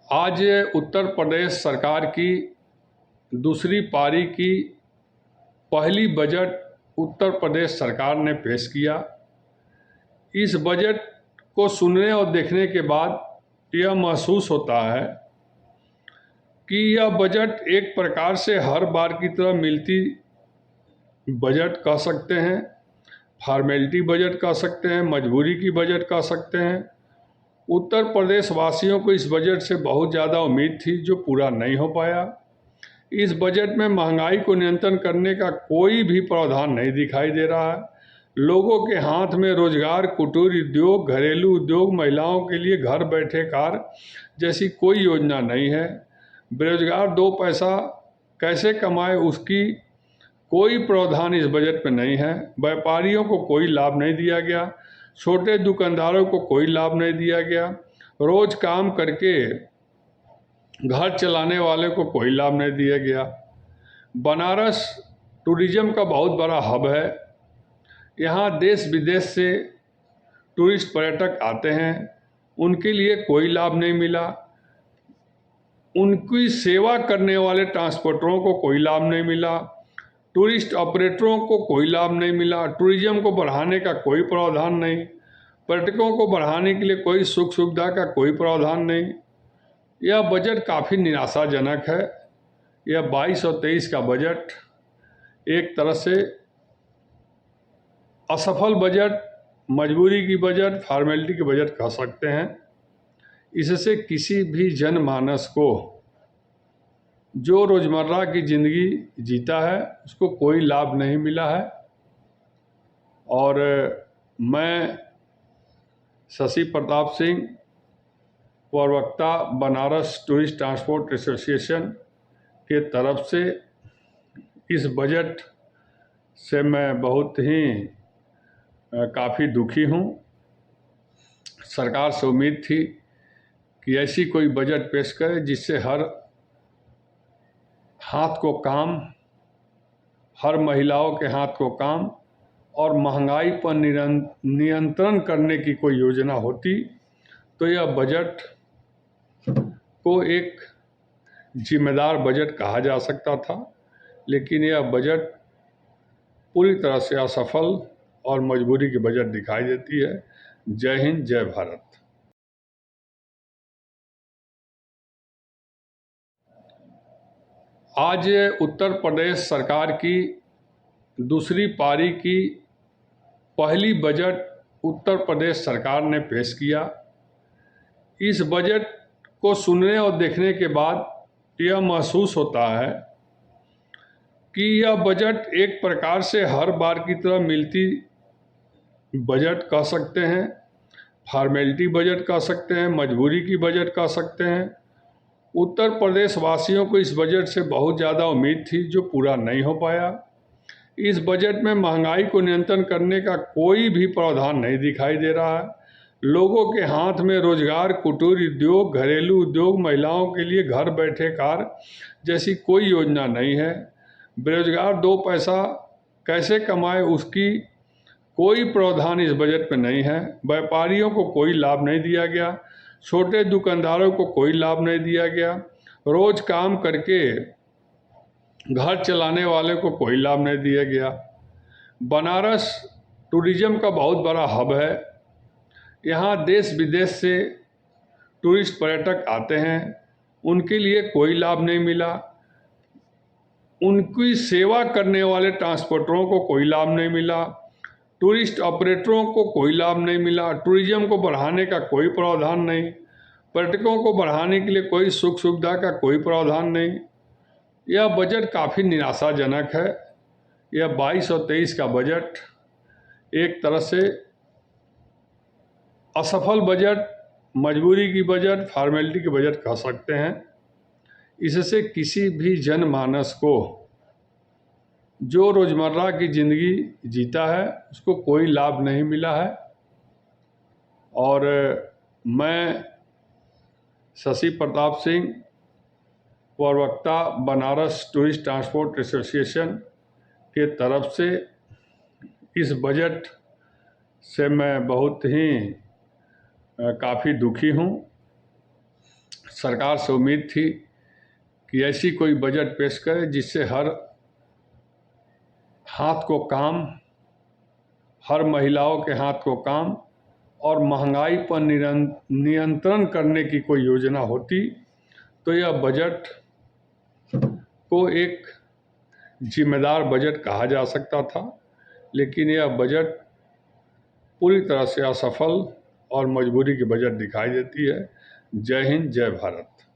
आज उत्तर प्रदेश सरकार की दूसरी पारी की पहली बजट उत्तर प्रदेश सरकार ने पेश किया। इस बजट को सुनने और देखने के बाद यह महसूस होता है कि यह बजट एक प्रकार से हर बार की तरह मिलती बजट कह सकते हैं, फॉर्मेलिटी बजट कह सकते हैं, मजबूरी की बजट कह सकते हैं। उत्तर प्रदेश वासियों को इस बजट से बहुत ज़्यादा उम्मीद थी जो पूरा नहीं हो पाया। इस बजट में महंगाई को नियंत्रण करने का कोई भी प्रावधान नहीं दिखाई दे रहा है। लोगों के हाथ में रोजगार, कुटीर उद्योग, घरेलू उद्योग, महिलाओं के लिए घर बैठे कार्य जैसी कोई योजना नहीं है। बेरोजगार दो पैसा कैसे कमाए उसकी कोई प्रावधान इस बजट में नहीं है। व्यापारियों को कोई लाभ नहीं दिया गया, छोटे दुकानदारों को कोई लाभ नहीं दिया गया, रोज काम करके घर चलाने वाले को कोई लाभ नहीं दिया गया। बनारस टूरिज्म का बहुत बड़ा हब है। यहाँ देश विदेश से टूरिस्ट पर्यटक आते हैं, उनके लिए कोई लाभ नहीं मिला। उनकी सेवा करने वाले ट्रांसपोर्टरों को कोई लाभ नहीं मिला, टूरिस्ट ऑपरेटरों को कोई लाभ नहीं मिला। टूरिज्म को बढ़ाने का कोई प्रावधान नहीं, पर्यटकों को बढ़ाने के लिए कोई सुख सुविधा का कोई प्रावधान नहीं। यह बजट काफ़ी निराशाजनक है। यह 22 और 23 का बजट एक तरह से असफल बजट, मजबूरी की बजट, फॉर्मेलिटी की बजट कह सकते हैं। इससे किसी भी जनमानस को जो रोज़मर्रा की ज़िंदगी जीता है उसको कोई लाभ नहीं मिला है। और मैं शशि प्रताप सिंह, प्रवक्ता बनारस टूरिस्ट ट्रांसपोर्ट एसोसिएशन के तरफ से इस बजट से मैं बहुत ही काफ़ी दुखी हूँ। सरकार से उम्मीद थी कि ऐसी कोई बजट पेश करे जिससे हर हाथ को काम, हर महिलाओं के हाथ को काम और महंगाई पर नियंत्रण करने की कोई योजना होती तो यह बजट को एक जिम्मेदार बजट कहा जा सकता था। लेकिन यह बजट पूरी तरह से असफल और मजबूरी की बजट दिखाई देती है। जय हिंद, जय भारत। आज उत्तर प्रदेश सरकार की दूसरी पारी की पहली बजट उत्तर प्रदेश सरकार ने पेश किया। इस बजट को सुनने और देखने के बाद यह महसूस होता है कि यह बजट एक प्रकार से हर बार की तरह मिलती बजट कह सकते हैं, फॉर्मेलिटी बजट कह सकते हैं, मजबूरी की बजट कह सकते हैं। उत्तर प्रदेश वासियों को इस बजट से बहुत ज़्यादा उम्मीद थी जो पूरा नहीं हो पाया। इस बजट में महंगाई को नियंत्रण करने का कोई भी प्रावधान नहीं दिखाई दे रहा है। लोगों के हाथ में रोजगार, कुटीर उद्योग, घरेलू उद्योग, महिलाओं के लिए घर बैठे कार्य जैसी कोई योजना नहीं है। बेरोजगार दो पैसा कैसे कमाए उसकी कोई प्रावधान इस बजट में नहीं है। व्यापारियों को कोई लाभ नहीं दिया गया, छोटे दुकानदारों को कोई लाभ नहीं दिया गया, रोज काम करके घर चलाने वाले को कोई लाभ नहीं दिया गया। बनारस टूरिज्म का बहुत बड़ा हब है। यहाँ देश विदेश से टूरिस्ट पर्यटक आते हैं, उनके लिए कोई लाभ नहीं मिला। उनकी सेवा करने वाले ट्रांसपोर्टरों को कोई लाभ नहीं मिला, टूरिस्ट ऑपरेटरों को कोई लाभ नहीं मिला। टूरिज्म को बढ़ाने का कोई प्रावधान नहीं, पर्यटकों को बढ़ाने के लिए कोई सुख सुविधा का कोई प्रावधान नहीं। यह बजट काफ़ी निराशाजनक है। यह 22 और 23 का बजट एक तरह से असफल बजट, मजबूरी की बजट, फॉर्मेलिटी की बजट कह सकते हैं। इससे किसी भी जनमानस को जो रोज़मर्रा की ज़िंदगी जीता है उसको कोई लाभ नहीं मिला है। और मैं शशि प्रताप सिंह, प्रवक्ता बनारस टूरिस्ट ट्रांसपोर्ट एसोसिएशन के तरफ से इस बजट से मैं बहुत ही काफ़ी दुखी हूँ। सरकार से उम्मीद थी कि ऐसी कोई बजट पेश करे जिससे हर हाथ को काम, हर महिलाओं के हाथ को काम और महंगाई पर नियंत्रण करने की कोई योजना होती तो यह बजट को एक जिम्मेदार बजट कहा जा सकता था। लेकिन यह बजट पूरी तरह से असफल और मजबूरी की बजट दिखाई देती है। जय हिंद, जय भारत।